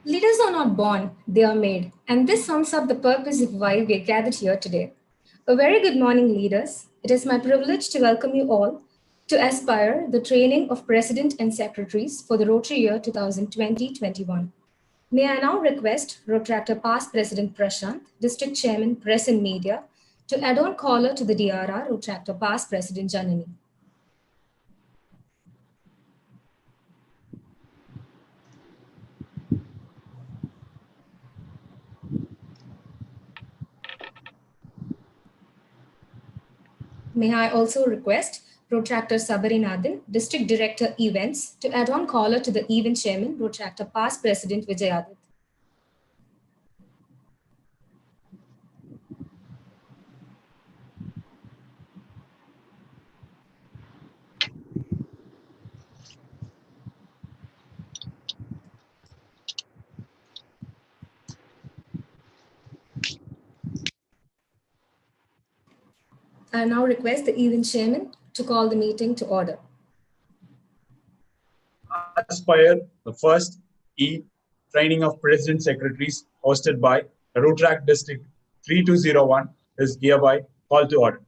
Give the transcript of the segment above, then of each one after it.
Leaders are not born, they are made. And this sums up the purpose of why we are gathered here today. A very good morning, leaders. It is my privilege to welcome you all to Aspire, the training of President and Secretaries for the Rotary year 2020-21. May I now request Rotractor Past President Prashant, District Chairman, Press and Media, to add on caller to the DRR, Rotractor Past President Janani. May I also request Protractor Sabarinathan, District Director Events, to add on caller to the event chairman, Protractor Past President Vijayadit. I now request the event chairman to call the meeting to order. Aspire, the first training of President Secretaries hosted by Rotrac District 3201 is hereby called to order.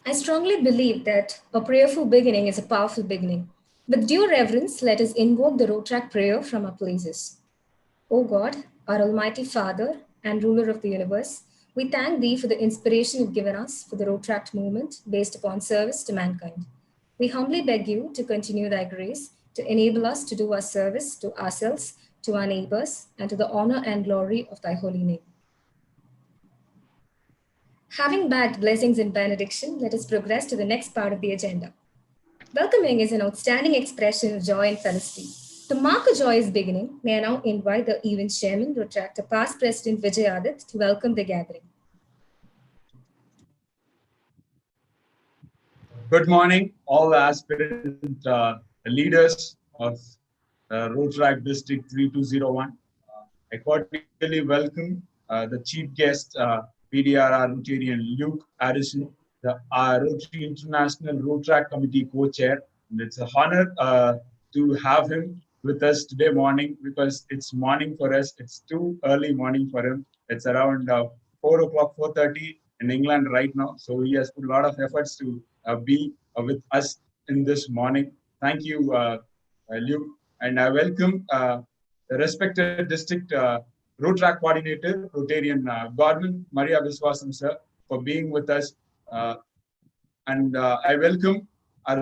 I strongly believe that a prayerful beginning is a powerful beginning. With due reverence, let us invoke the Rotrac prayer from our places. O God, our Almighty Father and Ruler of the universe, we thank Thee for the inspiration you've given us for the Rotract movement based upon service to mankind. We humbly beg you to continue Thy grace to enable us to do our service to ourselves, to our neighbors, and to the honor and glory of Thy holy name. Having bagged blessings and benediction, let us progress to the next part of the agenda. Welcoming is an outstanding expression of joy and felicity. To mark a joyous beginning, may I now invite the event chairman, Rotractor Past President Vijayadit, to welcome the gathering. Good morning, all aspirant leaders of Rotrac District 3201. I cordially welcome the chief guest, PDRR Rotarian Luke Addison, the Rotary International Rotrac Committee co-chair. And it's an honor to have him with us today morning because it's morning for us. It's too early morning for him. It's around 4 o'clock, 4:30 in England right now. So he has put a lot of efforts to be with us in this morning. Thank you, Luke. And I welcome the respected district Rotrac coordinator, Rotarian Gordon Maria Viswasam sir, for being with us. And I welcome our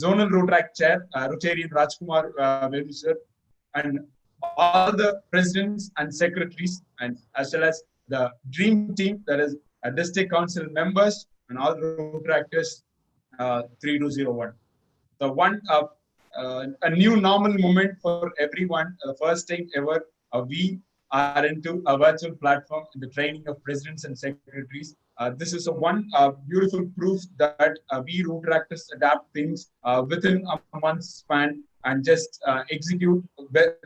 zonal Rotrac chair, Rotarian Rajkumar Velu sir, and all the presidents and secretaries, and as well as the dream team, that is district council members and all the Rotractors 3201. The one a new normal moment for everyone. The first time ever we are into a virtual platform in the training of presidents and secretaries. This is a one beautiful proof that we Rotractors adapt things within a month's span and just execute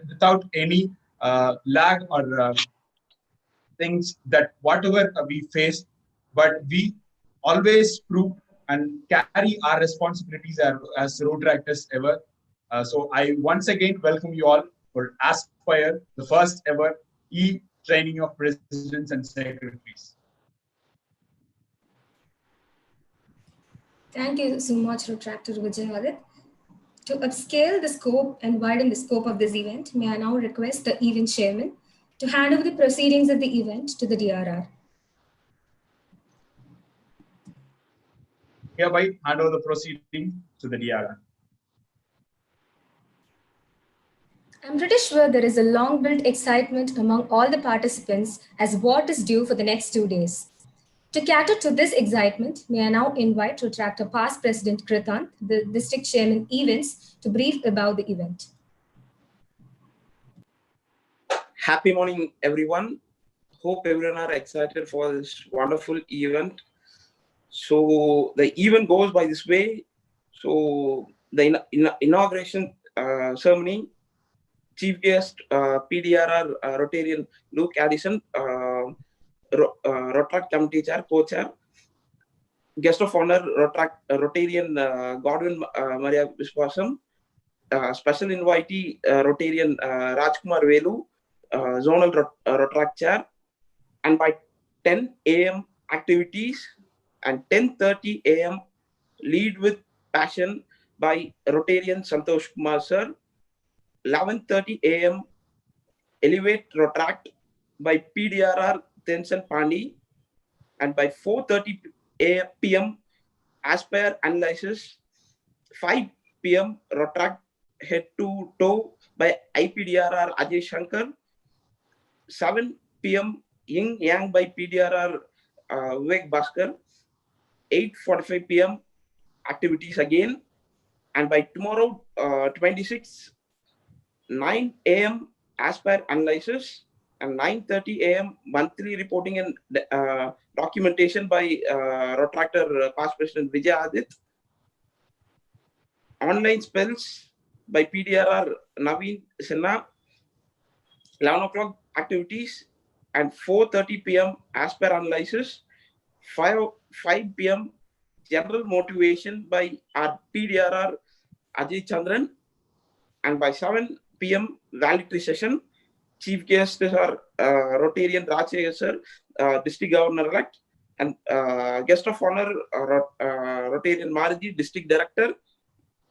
without any lag or things that whatever we face, but we always prove and carry our responsibilities as Rotractors ever. So I once again welcome you all for Aspire, the first ever training of presidents and secretaries. Thank you so much, Rotractor Vijayadit. To upscale the scope and widen the scope of this event, may I now request the event chairman to hand over the proceedings of the event to the DRR. Hereby hand over the proceeding to the DRR. I'm pretty sure there is a long-built excitement among all the participants as what is due for the next 2 days. To cater to this excitement, may I now invite Retractor Past President Kritant, the District Chairman Events, to brief about the event. Happy morning, everyone. Hope everyone are excited for this wonderful event. So the event goes by this way. So the inauguration ceremony, chief guest PDRR Rotarian Luke Addison, Rotaract Committee Chair, Co-Chair, guest of honor Rotarian Godwin Maria Viswasam, special invitee Rotarian Rajkumar Velu, zonal Rotaract Chair, and by 10 a.m. activities and 10:30 a.m. lead with passion by Rotarian Santosh Kumar sir, 11:30 a.m. elevate Rotaract by PDRR Tension Pandi, and by 4:30 p.m. aspire analysis, 5 p.m. Rotaract head to toe by IPDRR Ajay Shankar, 7 p.m. Yin Yang by PDRR Vivek Bhaskar, 8:45 p.m. activities again, and by tomorrow 26, 9 a.m. aspire analysis, and 9:30 a.m. monthly reporting and documentation by Rotractor past president Vijay Adit, online spells by PDRR Naveen Sinha, 11 o'clock activities, and 4:30 p.m. aspire analysis, 5 p.m. general motivation by our PDRR Ajay Chandran, and by 7 p.m. valedictory session. Chief guests are Rotarian Rajshekar sir, District Governor-elect, and guest of honor Rotarian Marji, District Director,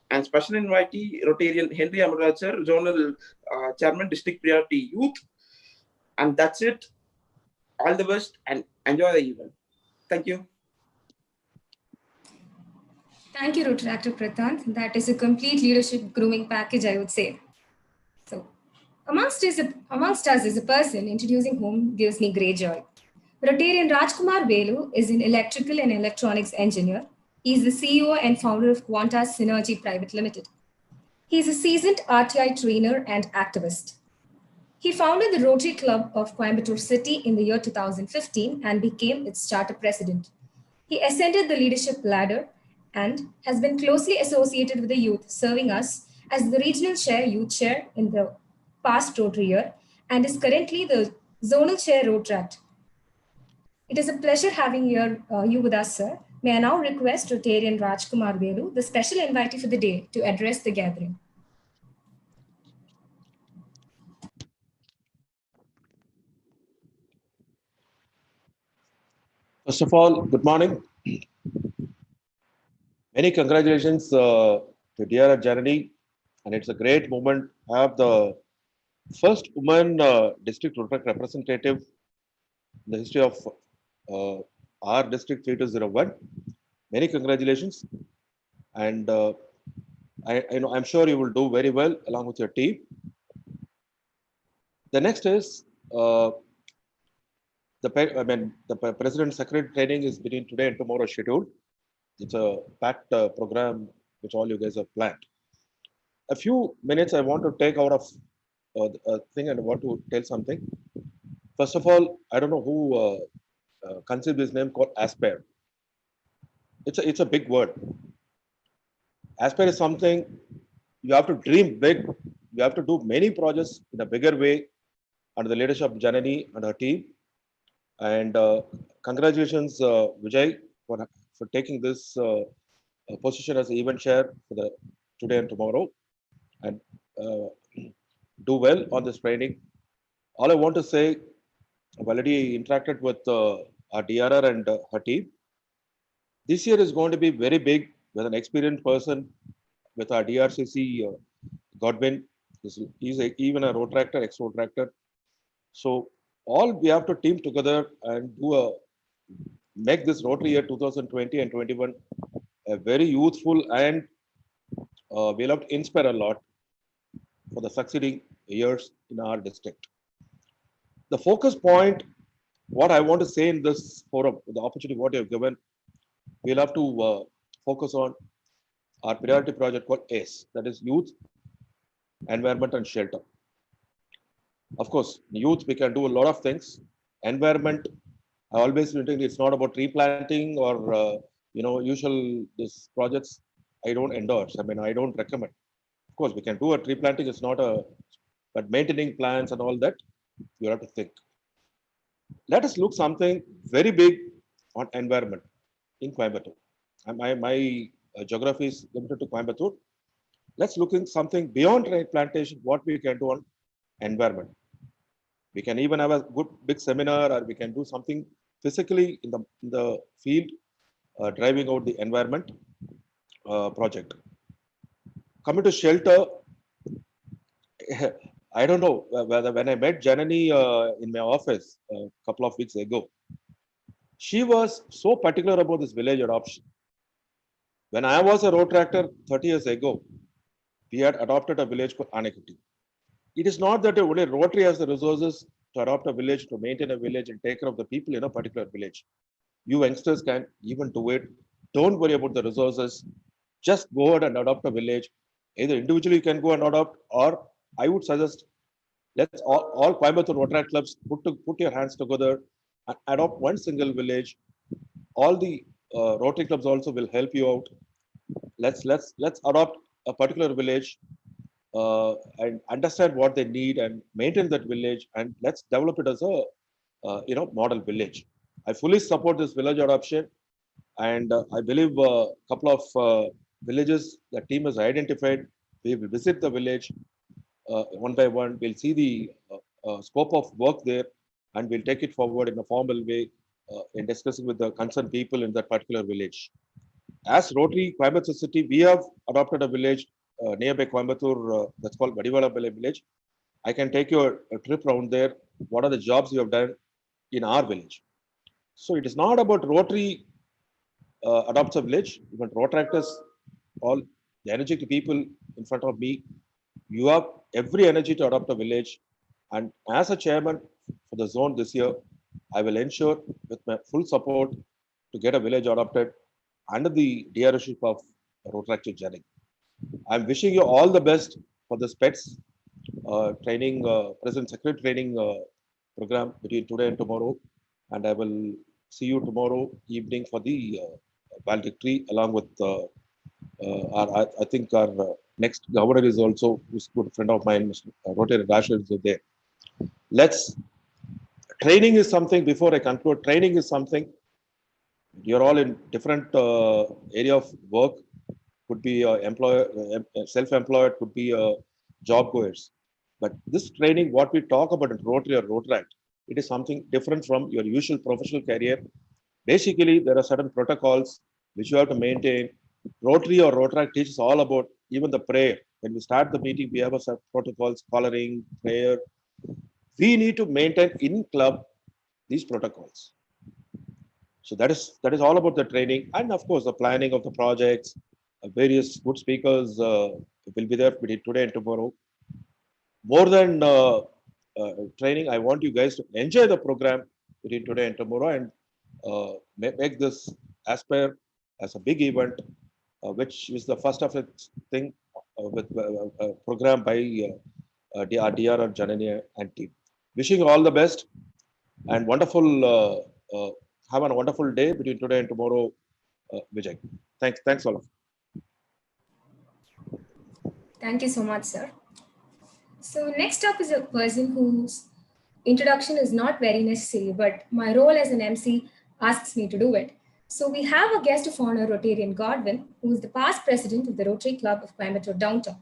and special invitee Rotarian Henry Amaraj sir, Zonal Chairman, District Priority Youth. And that's it. All the best and enjoy the event. Thank you. Thank you, Retractor Prathant. That is a complete leadership grooming package, I would say. So, amongst us is a person introducing whom gives me great joy. Rotarian Rajkumar Velu is an electrical and electronics engineer. He is the CEO and founder of Quantas Synergy Private Limited. He is a seasoned RTI trainer and activist. He founded the Rotary Club of Coimbatore City in the year 2015 and became its charter president. He ascended the leadership ladder and has been closely associated with the youth, serving us as the regional chair, youth chair in the past Rotary year, and is currently the zonal chair Rotaract. It is a pleasure having you with us, sir. May I now request Rotarian Rajkumar Velu, the special invitee for the day, to address the gathering. First of all, good morning. Many congratulations to dear Janani, and it's a great moment to have the first woman district representative in the history of our district 3201. Many congratulations, and I'm sure you will do very well along with your team. The next is the president secretary training is between today and tomorrow scheduled. It's a packed program which all you guys have planned. A few minutes I want to take out of a thing and I want to tell something. First of all, I don't know who conceived this name called Aspire. It's a big word. Aspire is something you have to dream big. You have to do many projects in a bigger way under the leadership of Janani and her team. And congratulations, Vijay, for taking this position as event chair for the today and tomorrow, and do well on this training. All I want to say, I've already interacted with our DRR and her team. This year is going to be very big with an experienced person with our DRCC Godwin. He's even a Rotractor, ex-Rotractor. So all we have to team together and make this Rotary year 2020 and 21 a very youthful, and we'll have to inspire a lot for the succeeding years in our district. The focus point what I want to say in this forum, the opportunity what you have given, we'll have to focus on our priority project called ACE, that is Youth, Environment and Shelter. Of course, youth, we can do a lot of things. Environment, I always think it's not about tree planting or usual this projects. I don't endorse. I mean, I don't recommend. Of course, we can do a tree planting. It's not a, but maintaining plants and all that, you have to think. Let us look something very big on environment in Coimbatore. And my geography is limited to Coimbatore. Let's look at something beyond tree plantation. What we can do on environment. We can even have a good big seminar, or we can do something physically in the field, driving out the environment project. Coming to shelter, I don't know whether when I met Janani in my office a couple of weeks ago, she was so particular about this village adoption. When I was a road tractor 30 years ago, we had adopted a village called Anekati. It is not that only Rotary has the resources to adopt a village, to maintain a village and take care of the people in a particular village. You youngsters can even do it. Don't worry about the resources. Just go ahead and adopt a village. Either individually you can go and adopt, or I would suggest let's all Coimbatore Rotary clubs put your hands together and adopt one single village. All the Rotary clubs also will help you out. Let's adopt a particular village and understand what they need and maintain that village, and let's develop it as a model village. I fully support this village adoption, and I believe a couple of villages the team has identified. We will visit the village one by one. We'll see the scope of work there, and we'll take it forward in a formal way in discussing with the concerned people in that particular village. As Rotary Coimbatore City, we have adopted a village nearby Coimbatore that's called Vadivala village. I can take you a trip around there. What are the jobs you have done in our village? So it is not about Rotary adopts a village. Even Rotractors, all the energetic people in front of me, you have every energy to adopt a village. And as a chairman for the zone this year, I will ensure with my full support to get a village adopted under the DRship of Rotractor Janik. I'm wishing you all the best for this PETS training, President Secretary training program between today and tomorrow. And I will see you tomorrow evening for the valedictory along with I think our next governor is also who's a good friend of mine, Mr. Rotary Rashid is there. Let's, training is something, before I conclude, training is something, you're all in different area of work, could be employer, self-employed, could be job goers. But this training, what we talk about in Rotary or Rotaract, it is something different from your usual professional career. Basically, there are certain protocols which you have to maintain. Rotary or Rotaract teaches all about even the prayer. When we start the meeting, we have a set of protocols, coloring, prayer. We need to maintain in club these protocols. So that is all about the training, and of course the planning of the projects. Various good speakers will be there between today and tomorrow. More than training, I want you guys to enjoy the program between today and tomorrow, and make this Aspire as a big event, which is the first of its thing with program by DR and Janani and team. Wishing you all the best and wonderful. Have a wonderful day between today and tomorrow, Vijay. Thanks all of you. Thank you so much, sir. So next up is a person whose introduction is not very necessary, but my role as an MC asks me to do it. So we have a guest of honor, Rotarian Godwin, who is the past president of the Rotary Club of Coimbatore Downtown.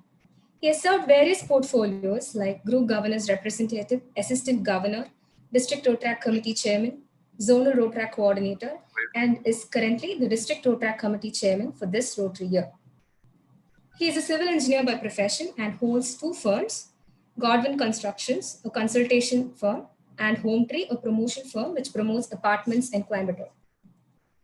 He has served various portfolios like Group Governor's Representative, Assistant Governor, District Rotaract Committee Chairman, Zonal Rotaract Coordinator, and is currently the District Rotaract Committee Chairman for this Rotary year. He is a civil engineer by profession and holds two firms, Godwin Constructions, a consultation firm, and Home Tree, a promotion firm which promotes apartments in Coimbatore.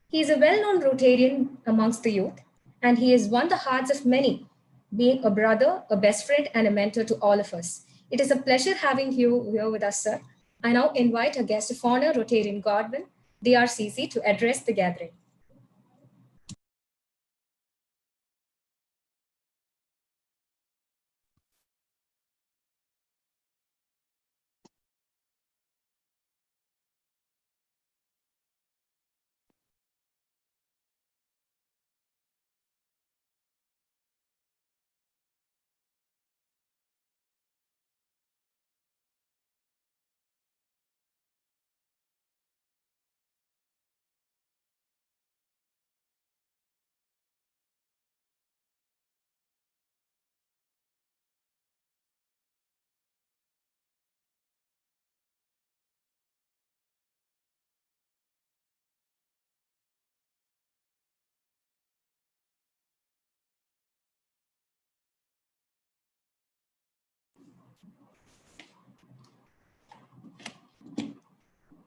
He is a well-known Rotarian amongst the youth, and he has won the hearts of many, being a brother, a best friend, and a mentor to all of us. It is a pleasure having you here with us, sir. I now invite our guest of honor, Rotarian Godwin, DRCC, to address the gathering.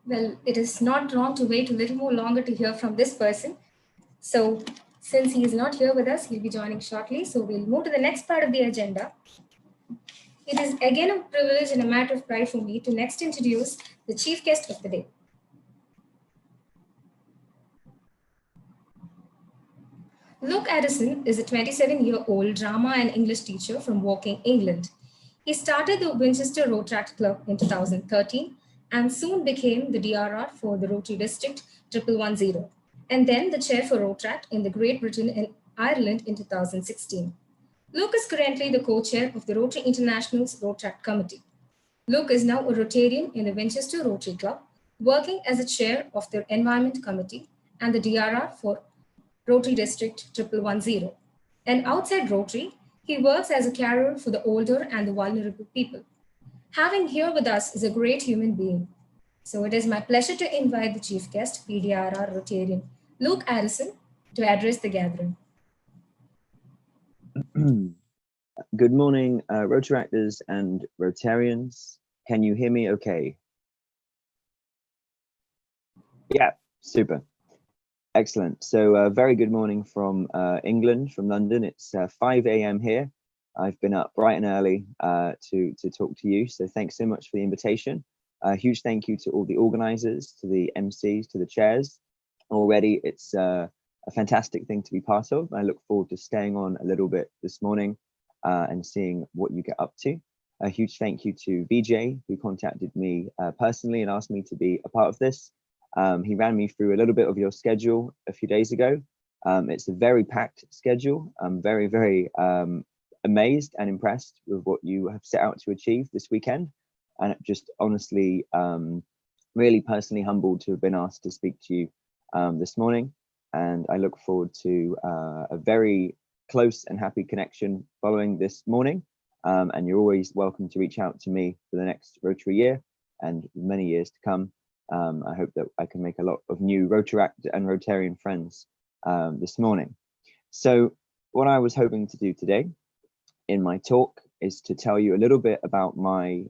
Well, it is not wrong to wait a little more longer to hear from this person. So since he is not here with us, he'll be joining shortly. So we'll move to the next part of the agenda. It is again a privilege and a matter of pride for me to next introduce the chief guest of the day. Luke Addison is a 27-year-old drama and English teacher from Woking, England. He started the Winchester Rotaract Club in 2013 and soon became the DRR for the Rotary District 1110, and then the chair for Rotaract in the Great Britain and Ireland in 2016. Luke is currently the co-chair of the Rotary International's Rotaract Committee. Luke is now a Rotarian in the Winchester Rotary Club, working as a chair of their Environment Committee and the DRR for Rotary District 1110. And outside Rotary, he works as a carer for the older and the vulnerable people. Having here with us is a great human being. So it is my pleasure to invite the chief guest, PDRR Rotarian Luke Addison, to address the gathering. Good morning, Rotaractors and Rotarians. Can you hear me okay? Yeah, super. Excellent. So very good morning from England, from London. It's 5 a.m. here. I've been up bright and early to talk to you. So thanks so much for the invitation. A huge thank you to all the organizers, to the MCs, to the chairs. Already, it's a fantastic thing to be part of. I look forward to staying on a little bit this morning and seeing what you get up to. A huge thank you to VJ, who contacted me personally and asked me to be a part of this. He ran me through a little bit of your schedule a few days ago. It's a very packed schedule. I'm very, very amazed and impressed with what you have set out to achieve this weekend. And just honestly, really personally humbled to have been asked to speak to you this morning. And I look forward to a very close and happy connection following this morning. And you're always welcome to reach out to me for the next Rotary year and many years to come. I hope that I can make a lot of new Rotaract and Rotarian friends this morning. So what I was hoping to do today in my talk is to tell you a little bit about my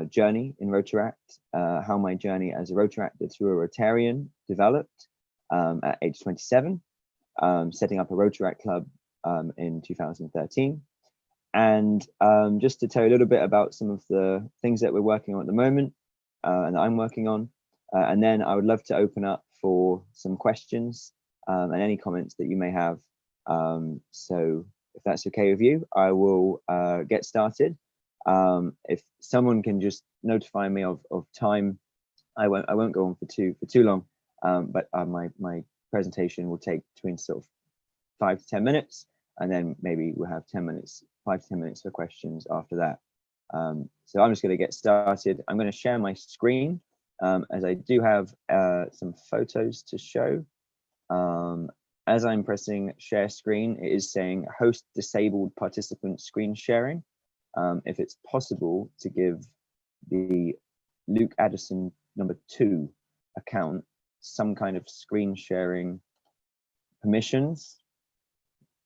journey in Rotaract, how my journey as a Rotaractor to a Rotarian developed at age 27, setting up a Rotaract club in 2013. And just to tell you a little bit about some of the things that we're working on at the moment and that I'm working on. And then I would love to open up for some questions and any comments that you may have. So if that's okay with you, I will get started. If someone can just notify me of time, I won't go on for too long. But my presentation will take between sort of 5 to 10 minutes, and then maybe we'll have 5 to 10 minutes for questions after that. So I'm just going to get started. I'm going to share my screen. As I do have some photos to show. As I'm pressing share screen, it is saying host disabled participant screen sharing. If it's possible to give the Luke Addison #2 account some kind of screen sharing permissions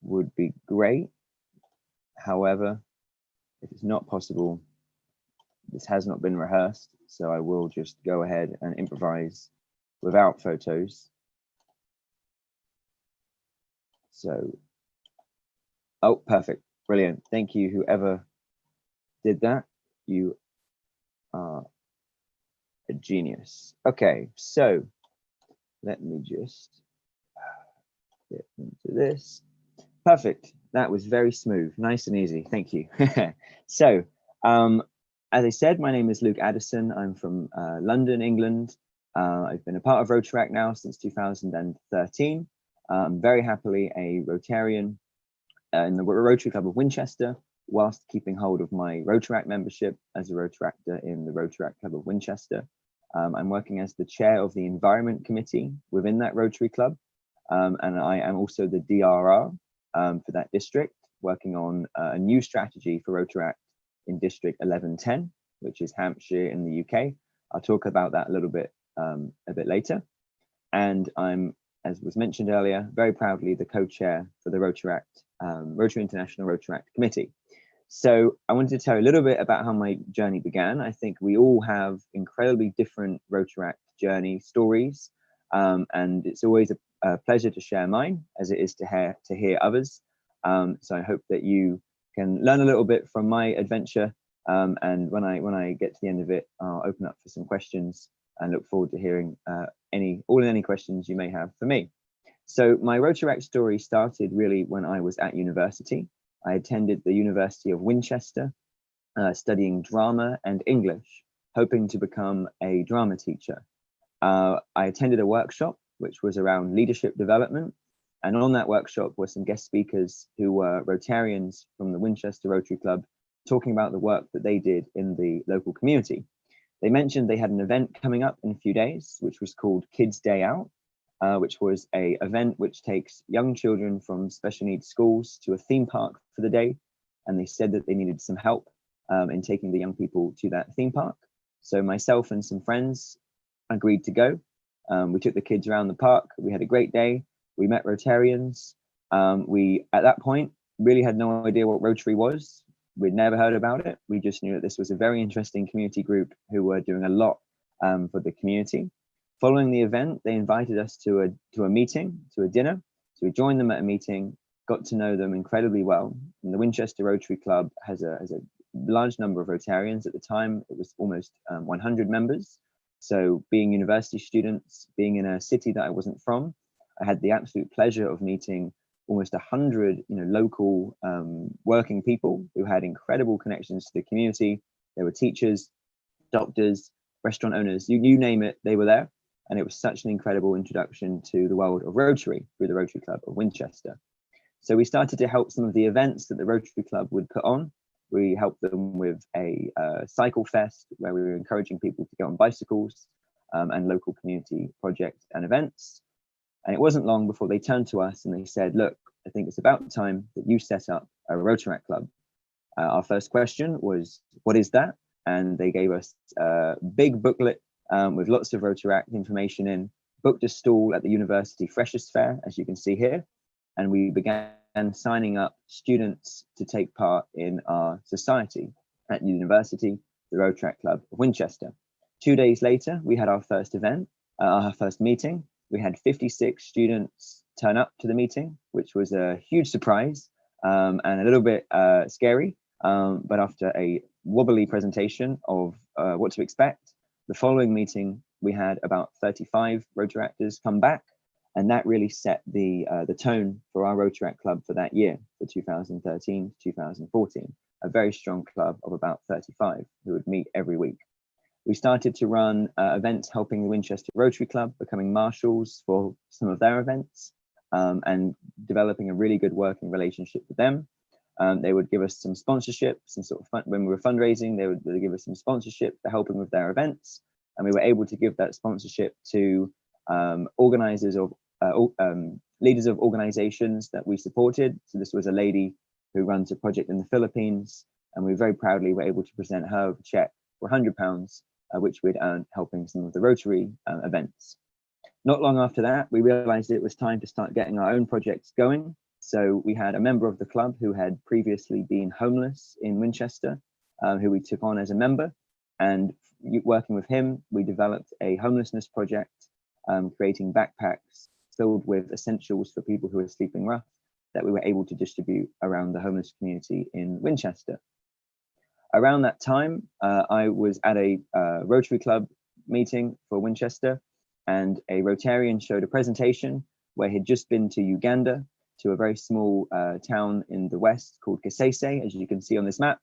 would be great. However, if it's not possible, this has not been rehearsed, so I will just go ahead and improvise without photos. So, oh, perfect, brilliant. Thank you, whoever did that. You are a genius. Okay, so let me just get into this. Perfect. That was very smooth, nice and easy. Thank you. So, as I said, my name is Luke Addison. I'm from London, England. I've been a part of Rotaract now since 2013. I'm very happily a Rotarian in the Rotary Club of Winchester, whilst keeping hold of my Rotaract membership as a Rotaractor in the Rotaract Club of Winchester. I'm working as the chair of the Environment Committee within that Rotary Club, and I am also the DRR for that district, working on a new strategy for Rotaract in District 1110, which is Hampshire in the UK. I'll talk about that a bit later. And I'm, as was mentioned earlier, very proudly the co-chair for the Rotaract, Rotary International Rotaract Committee. So I wanted to tell you a little bit about how my journey began. I think we all have incredibly different Rotaract journey stories, and it's always a pleasure to share mine, as it is to hear others. So I hope that you can learn a little bit from my adventure, and when I get to the end of it, I'll open up for some questions and look forward to hearing any questions you may have for me. So my Rotaract story started really when I was at university. I attended the University of Winchester, studying drama and English, hoping to become a drama teacher. I attended a workshop which was around leadership development, and on that workshop were some guest speakers who were Rotarians from the Winchester Rotary Club, talking about the work that they did in the local community. They mentioned they had an event coming up in a few days, which was called Kids Day Out, which was an event which takes young children from special needs schools to a theme park for the day. And they said that they needed some help in taking the young people to that theme park. So myself and some friends agreed to go. We took the kids around the park. We had a great day. We met Rotarians. We, at that point, really had no idea what Rotary was. We'd never heard about it. We just knew that this was a very interesting community group who were doing a lot for the community. Following the event, they invited us to a meeting, to a dinner. So we joined them at a meeting, got to know them incredibly well. And the Winchester Rotary Club has a large number of Rotarians. At the time, it was almost 100 members. So being university students, being in a city that I wasn't from, I had the absolute pleasure of meeting almost 100 local working people who had incredible connections to the community. There were teachers, doctors, restaurant owners, you name it, they were there. And it was such an incredible introduction to the world of Rotary through the Rotary Club of Winchester. So we started to help some of the events that the Rotary Club would put on. We helped them with a cycle fest where we were encouraging people to go on bicycles, and local community projects and events. And it wasn't long before they turned to us and they said, look, I think it's about time that you set up a Rotaract Club. Our first question was, what is that? And they gave us a big booklet with lots of Rotaract information in, booked a stall at the University Freshers' Fair, as you can see here, and we began signing up students to take part in our society at the university, the Rotaract Club of Winchester. 2 days later, we had our first event, our first meeting. We had 56 students turn up to the meeting, which was a huge surprise and a little bit scary. But after a wobbly presentation of what to expect, the following meeting, we had about 35 Rotaractors come back, and that really set the tone for our Rotaract Club for that year, for 2013 to 2014, a very strong club of about 35 who would meet every week. We started to run events helping the Winchester Rotary Club, becoming marshals for some of their events, and developing a really good working relationship with them. They would give us some sponsorship, some sort of fun, when we were fundraising, they would give us some sponsorship for helping with their events. And we were able to give that sponsorship to organizers of leaders of organizations that we supported. So this was a lady who runs a project in the Philippines, and we very proudly were able to present her a check for £100, which we'd earned helping some of the Rotary events. Not long after that, we realized it was time to start getting our own projects going. So we had a member of the club who had previously been homeless in Winchester, who we took on as a member. And working with him, we developed a homelessness project, creating backpacks filled with essentials for people who are sleeping rough that we were able to distribute around the homeless community in Winchester. Around that time, I was at a Rotary Club meeting for Winchester, and a Rotarian showed a presentation where he'd just been to Uganda, to a very small town in the west called Kasese, as you can see on this map.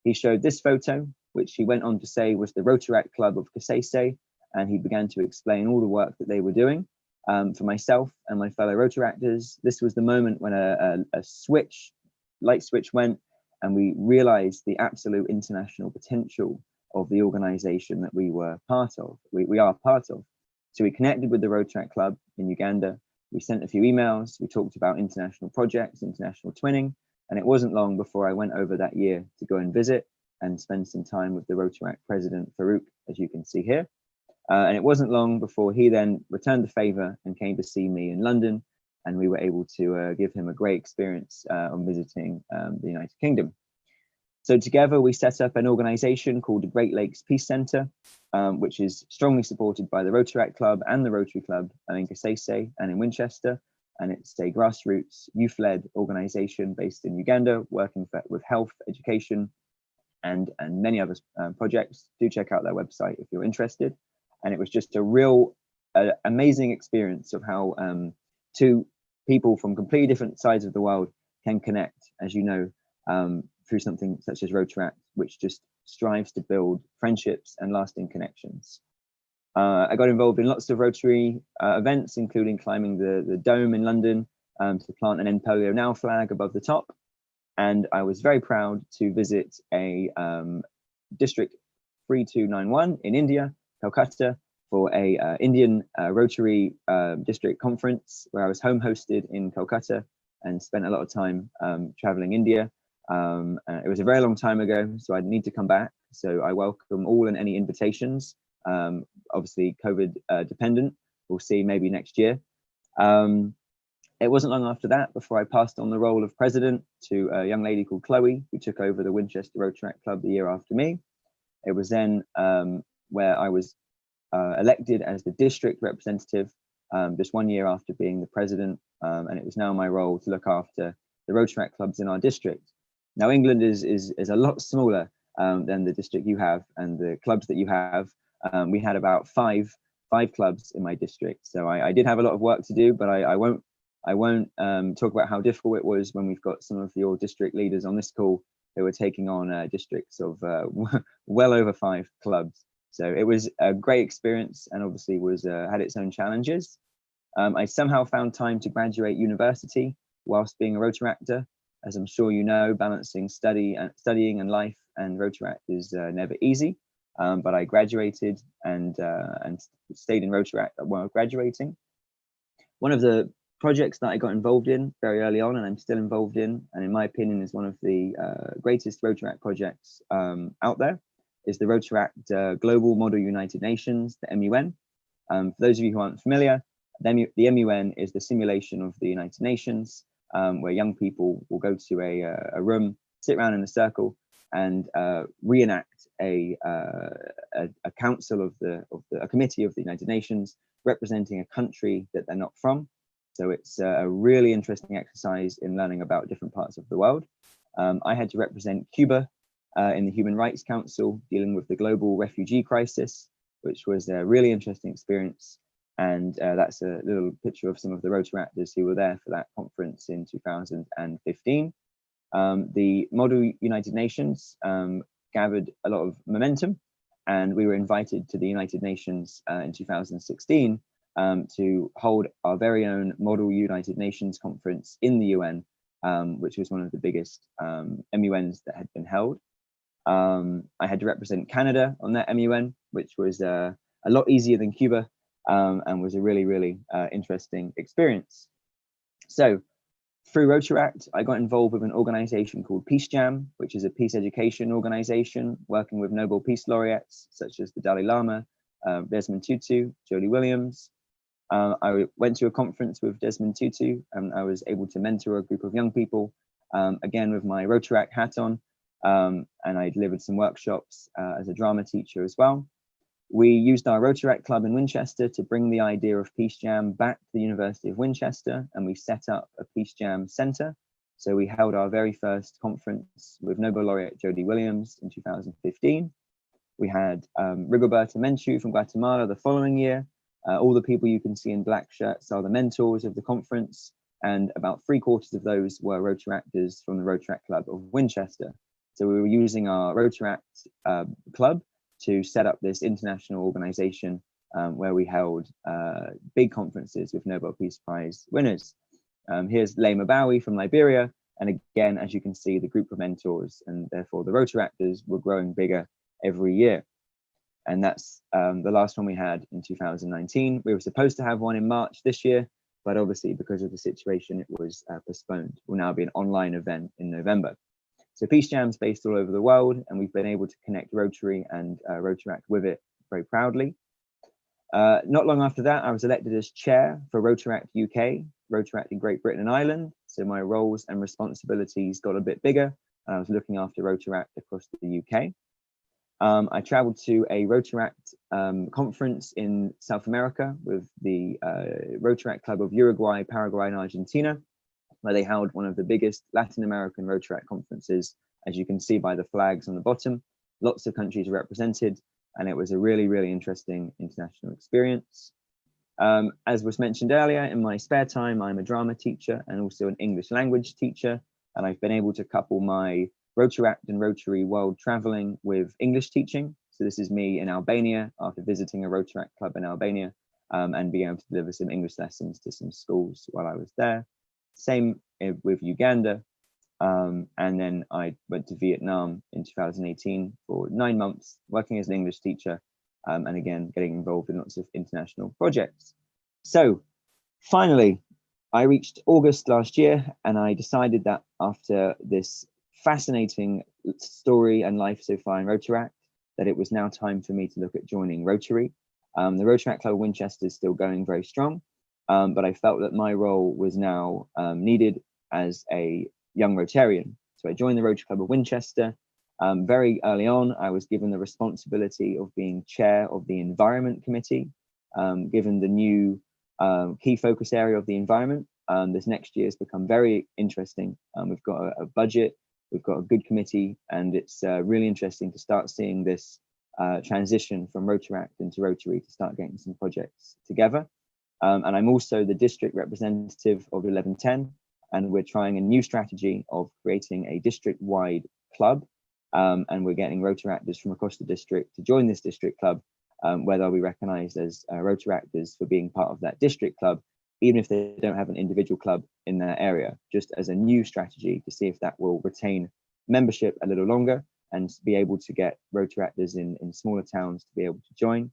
He showed this photo, which he went on to say was the Rotaract Club of Kasese, and he began to explain all the work that they were doing. For myself and my fellow Rotaractors, this was the moment when a light switch went, and we realized the absolute international potential of the organization that we were part of, we are part of. So we connected with the Rotaract Club in Uganda. We sent a few emails, we talked about international projects, international twinning, and it wasn't long before I went over that year to go and visit and spend some time with the Rotaract president, Farouk, as you can see here. And it wasn't long before he then returned the favor and came to see me in London, and we were able to give him a great experience on visiting the United Kingdom. So together we set up an organization called the Great Lakes Peace Centre, which is strongly supported by the Rotaract Club and the Rotary Club in Kasese and in Winchester. And it's a grassroots youth-led organization based in Uganda, working with health, education, and many other projects. Do check out their website if you're interested. And it was just a real amazing experience of how two people from completely different sides of the world can connect, as you know, through something such as Rotaract, which just strives to build friendships and lasting connections. I got involved in lots of Rotary events, including climbing the dome in London to plant an End Polio Now flag above the top. And I was very proud to visit a District 3291 in India, Calcutta, for a Indian Rotary District Conference, where I was home hosted in Calcutta and spent a lot of time traveling India. It was a very long time ago, so I'd need to come back. So I welcome all and any invitations, obviously COVID dependent. We'll see maybe next year. It wasn't long after that before I passed on the role of president to a young lady called Chloe, who took over the Winchester Rotaract Club the year after me. It was then where I was elected as the district representative just 1 year after being the president, and it was now my role to look after the Rotaract clubs in our district. Now, England is a lot smaller than the district you have and the clubs that you have. We had about five clubs in my district, so I did have a lot of work to do, but I won't talk about how difficult it was when we've got some of your district leaders on this call who were taking on districts of well over 5 clubs. So it was a great experience, and obviously was had its own challenges. I somehow found time to graduate university whilst being a Rotaractor. As I'm sure you know, balancing studying and life and Rotaract is never easy. But I graduated and stayed in Rotaract while graduating. One of the projects that I got involved in very early on, and I'm still involved in, and in my opinion is one of the greatest Rotaract projects out there, is the Rotaract Global Model United Nations, the MUN. For those of you who aren't familiar, the MUN is the simulation of the United Nations, where young people will go to a room, sit around in a circle, and reenact a council of a committee of the United Nations representing a country that they're not from. So it's a really interesting exercise in learning about different parts of the world. I had to represent Cuba in the Human Rights Council, dealing with the global refugee crisis, which was a really interesting experience. And that's a little picture of some of the Rotaractors who were there for that conference in 2015. The Model United Nations gathered a lot of momentum, and we were invited to the United Nations in 2016 to hold our very own Model United Nations conference in the UN, which was one of the biggest MUNs that had been held. I had to represent Canada on that MUN, which was a lot easier than Cuba, and was a really, really interesting experience. So through Rotaract, I got involved with an organization called Peace Jam, which is a peace education organization working with Nobel Peace Laureates such as the Dalai Lama, Desmond Tutu, Jody Williams. I went to a conference with Desmond Tutu, and I was able to mentor a group of young people, again with my Rotaract hat on, and I delivered some workshops as a drama teacher as well. We used our Rotaract Club in Winchester to bring the idea of Peace Jam back to the University of Winchester, and we set up a Peace Jam Centre. So we held our very first conference with Nobel laureate Jody Williams in 2015. We had Rigoberto Menchu from Guatemala the following year. All the people you can see in black shirts are the mentors of the conference, and about 3/4 of those were Rotaractors from the Rotaract Club of Winchester. So we were using our Rotaract club to set up this international organization where we held big conferences with Nobel Peace Prize winners. Here's Lema Bowie from Liberia. And again, as you can see, the group of mentors and therefore the Rotaractors were growing bigger every year. And that's the last one we had in 2019. We were supposed to have one in March this year, but obviously because of the situation, it was postponed. It will now be an online event in November. So Peace Jam's based all over the world, and we've been able to connect Rotary and Rotaract with it very proudly. Not long after that, I was elected as chair for Rotaract UK, Rotaract in Great Britain and Ireland. So my roles and responsibilities got a bit bigger, and I was looking after Rotaract across the UK. I traveled to a Rotaract conference in South America with the Rotaract Club of Uruguay, Paraguay, and Argentina, where they held one of the biggest Latin American Rotaract conferences, as you can see by the flags on the bottom. Lots of countries were represented, and it was a really, really interesting international experience. As was mentioned earlier, in my spare time, I'm a drama teacher and also an English language teacher, and I've been able to couple my Rotaract and Rotary world traveling with English teaching. So this is me in Albania after visiting a Rotaract club in Albania and being able to deliver some English lessons to some schools while I was there. Same with Uganda. And then I went to Vietnam in 2018 for 9 months, working as an English teacher, and again, getting involved in lots of international projects. So finally, I reached August last year, and I decided that after this fascinating story and life so far in Rotaract, that it was now time for me to look at joining Rotary. The Rotaract Club of Winchester is still going very strong, but I felt that my role was now needed as a young Rotarian. So I joined the Rotary Club of Winchester. Very early on, I was given the responsibility of being chair of the Environment Committee, given the new key focus area of the environment. This next year has become very interesting. We've got a budget, we've got a good committee, and it's really interesting to start seeing this transition from Rotaract into Rotary to start getting some projects together. And I'm also the district representative of 1110, and we're trying a new strategy of creating a district-wide club, and we're getting Rotaractors from across the district to join this district club, where they'll be recognized as Rotaractors for being part of that district club, even if they don't have an individual club in their area, just as a new strategy to see if that will retain membership a little longer and be able to get Rotaractors in smaller towns to be able to join.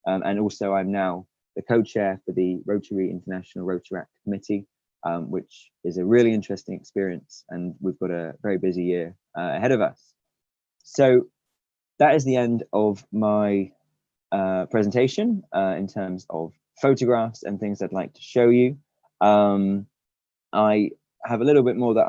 And also I'm now the co-chair for the Rotary International Rotaract Committee, which is a really interesting experience, and we've got a very busy year ahead of us. So that is the end of my presentation in terms of photographs and things I'd like to show you. I have a little bit more that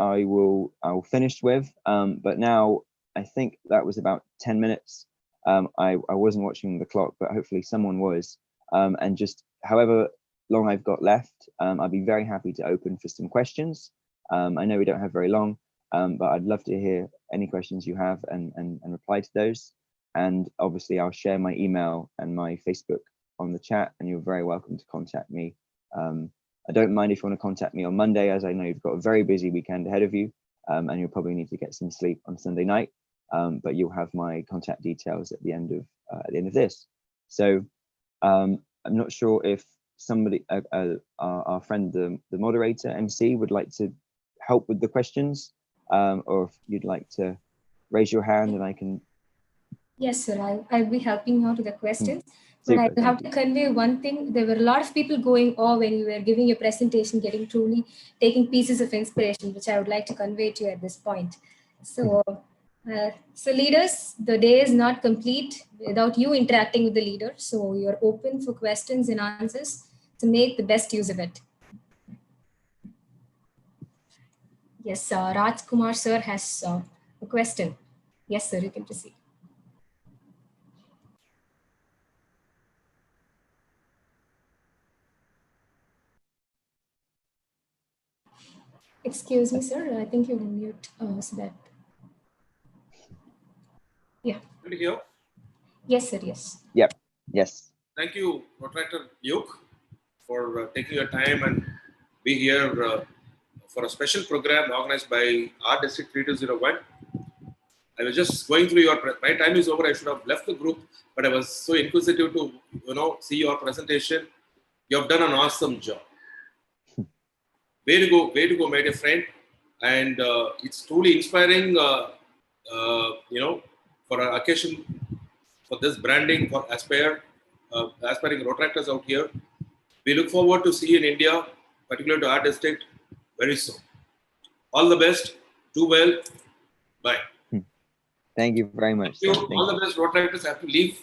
I'll finish with, but now I think that was about 10 minutes. I wasn't watching the clock, but hopefully someone was. And just however long I've got left, I'd be very happy to open for some questions. I know we don't have very long, but I'd love to hear any questions you have and reply to those. And obviously I'll share my email and my Facebook on the chat, and you're very welcome to contact me. I don't mind if you want to contact me on Monday, as I know you've got a very busy weekend ahead of you, and you'll probably need to get some sleep on Sunday night. But you'll have my contact details at the end of this. So I'm not sure if somebody, our friend, the moderator, MC, would like to help with the questions, or if you'd like to raise your hand and I can. Yes, sir, I'll be helping out with the questions. Super, but I have to convey one thing. There were a lot of people going when you were giving your presentation, taking pieces of inspiration, which I would like to convey to you at this point. So, so leaders, the day is not complete without you interacting with the leader. So you're open for questions and answers to make the best use of it. Yes, Raj Kumar sir has a question. Yes, sir, you can proceed. Excuse me, sir. I think you're on mute, so that. Yeah. Good to hear. Yes, sir. Yes. Yep. Yes. Thank you, Protractor Luke, for taking your time and be here for a special program organized by our district 3201. I was just going through my time is over. I should have left the group, but I was so inquisitive to see your presentation. You have done an awesome job. Way to go, my dear friend. And it's truly inspiring. For an occasion for this branding for aspiring Rotaractors out here. We look forward to see you in India, particularly to our district, very soon. All the best. Do well. Bye. Thank you very much. Thank you. All the best. Rotaractors have to leave.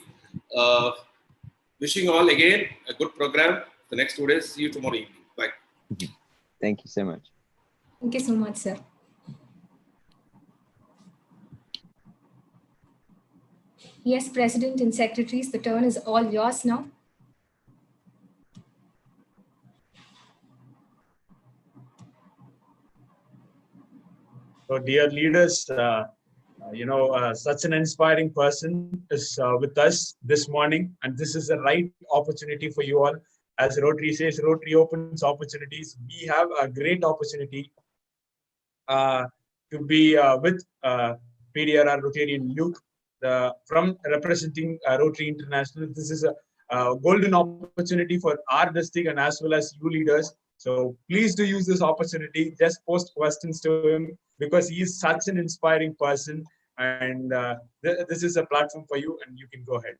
Wishing you all again a good program the next 2 days. See you tomorrow evening. Bye. Thank you so much. Thank you so much, sir. Yes, President and Secretaries, the turn is all yours now. So, dear leaders, such an inspiring person is with us this morning, and this is the right opportunity for you all. As Rotary says, Rotary opens opportunities. We have a great opportunity to be with PDRR Rotarian Luke from representing Rotary International. This is a golden opportunity for our district and as well as you leaders. So please do use this opportunity. Just post questions to him because he is such an inspiring person. And this is a platform for you, and you can go ahead.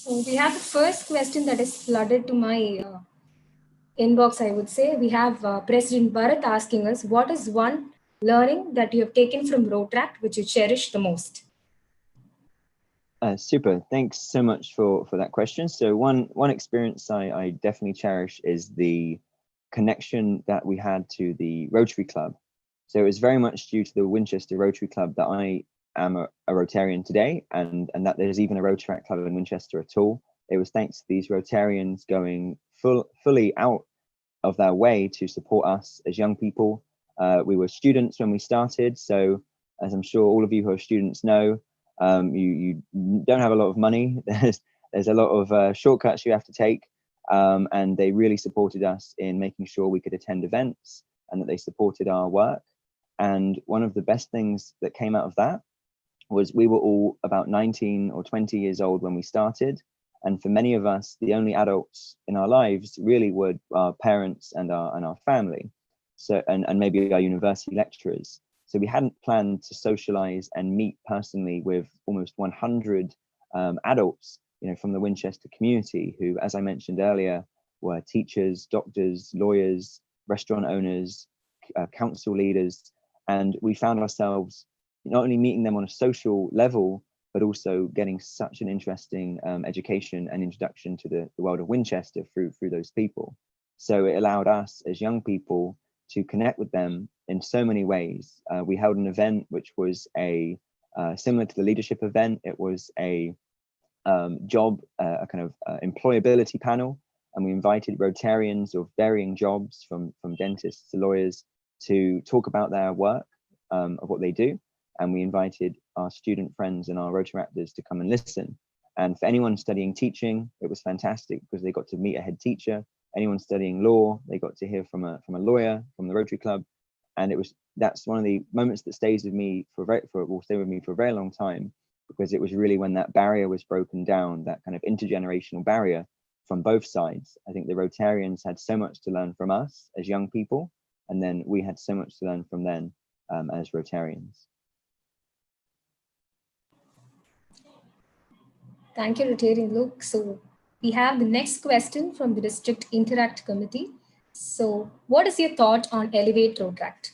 So we have the first question that is flooded to my inbox, I would say. We have President Bharat asking us, what is one learning that you have taken from Rotaract which you cherish the most? Super. Thanks so much for that question. So one experience I definitely cherish is the connection that we had to the Rotary Club. So it was very much due to the Winchester Rotary Club that I am a Rotarian today, and that there's even a Rotaract Club in Winchester at all. It was thanks to these Rotarians going fully out of their way to support us as young people. We were students when we started, so as I'm sure all of you who are students know, you don't have a lot of money. There's a lot of shortcuts you have to take, and they really supported us in making sure we could attend events and that they supported our work. And one of the best things that came out of that was we were all about 19 or 20 years old when we started. And for many of us, the only adults in our lives really were our parents and our family. So, and maybe our university lecturers. So we hadn't planned to socialize and meet personally with almost 100 adults, from the Winchester community who, as I mentioned earlier, were teachers, doctors, lawyers, restaurant owners, council leaders. And we found ourselves not only meeting them on a social level, but also getting such an interesting education and introduction to the world of Winchester through those people. So it allowed us as young people to connect with them in so many ways. We held an event which was similar to the leadership event. It was a job, a kind of employability panel, and we invited Rotarians of varying jobs, from dentists to lawyers, to talk about their work, of what they do. And we invited our student friends and our Rotaractors to come and listen. And for anyone studying teaching, it was fantastic because they got to meet a head teacher. Anyone studying law, they got to hear from a lawyer from the Rotary Club. And that's one of the moments that stays with me will stay with me for a very long time, because it was really when that barrier was broken down, that kind of intergenerational barrier from both sides. I think the Rotarians had so much to learn from us as young people, and then we had so much to learn from them as Rotarians. Thank you, Rotarian Luke. So we have the next question from the District Interact Committee. So what is your thought on Elevate Rotaract?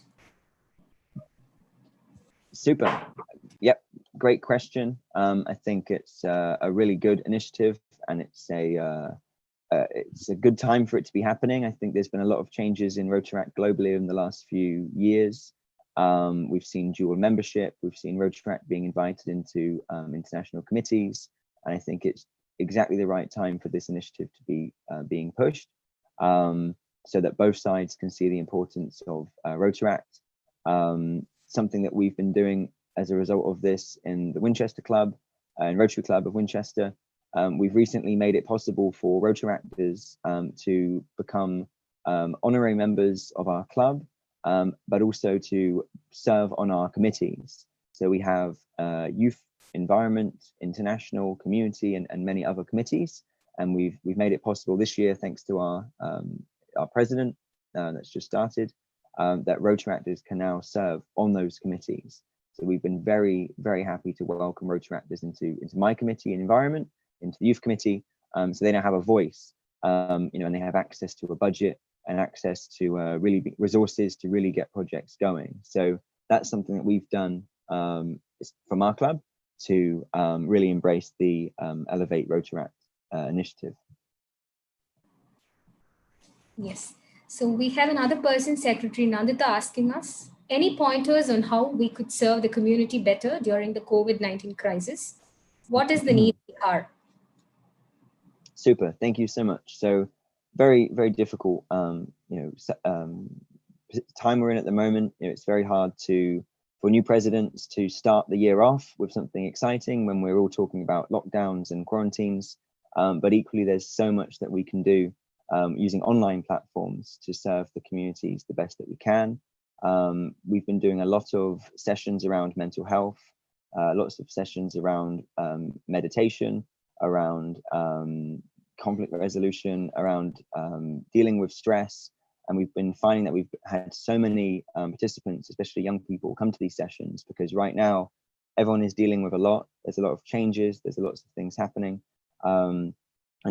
Super. Yep, great question. I think it's a really good initiative, and it's a good time for it to be happening. I think there's been a lot of changes in Rotaract globally in the last few years. We've seen dual membership. We've seen Rotaract being invited into international committees. And I think it's exactly the right time for this initiative to be being pushed, so that both sides can see the importance of Rotaract. Something that we've been doing as a result of this in the Winchester Club and Rotary Club of Winchester. We've recently made it possible for Rotaractors to become honorary members of our club, but also to serve on our committees. So we have youth, environment, international, community, and many other committees. And we've made it possible this year, thanks to our president that's just started, that Rotaractors can now serve on those committees. So we've been very, very happy to welcome Rotaractors into my committee, environment, into the youth committee. So they now have a voice, and they have access to a budget and access to really big resources to really get projects going. So that's something that we've done from our club to really embrace the Elevate Rotaract initiative. Yes. So we have another person, Secretary Nandita, asking us, any pointers on how we could serve the community better during the COVID-19 crisis? What is the need we are? Super, thank you so much. So very, very difficult, time we're in at the moment. It's very hard for new presidents to start the year off with something exciting when we're all talking about lockdowns and quarantines. But equally, there's so much that we can do using online platforms to serve the communities the best that we can. We've been doing a lot of sessions around mental health, lots of sessions around meditation, around conflict resolution, around dealing with stress. And we've been finding that we've had so many participants, especially young people, come to these sessions because right now everyone is dealing with a lot. There's a lot of changes, there's lots of things happening. And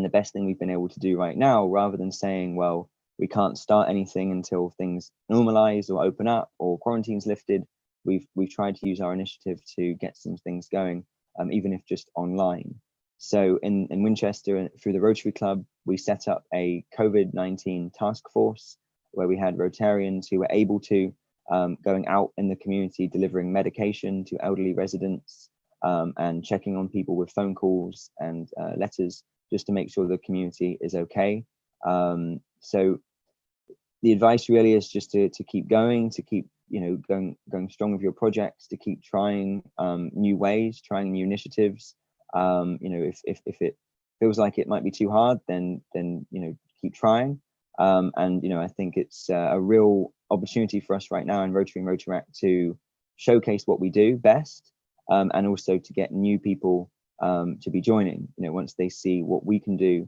the best thing we've been able to do right now, rather than saying, well, we can't start anything until things normalize or open up or quarantine's lifted, we've tried to use our initiative to get some things going, even if just online. So in Winchester, through the Rotary Club, we set up a COVID-19 task force where we had Rotarians who were able to going out in the community, delivering medication to elderly residents and checking on people with phone calls and letters, just to make sure the community is okay. So the advice really is just to keep going, to keep going strong with your projects, to keep trying new ways, trying new initiatives. If it feels like it might be too hard, then keep trying. And I think it's a real opportunity for us right now in Rotary and Rotaract to showcase what we do best, and also to get new people to be joining. Once they see what we can do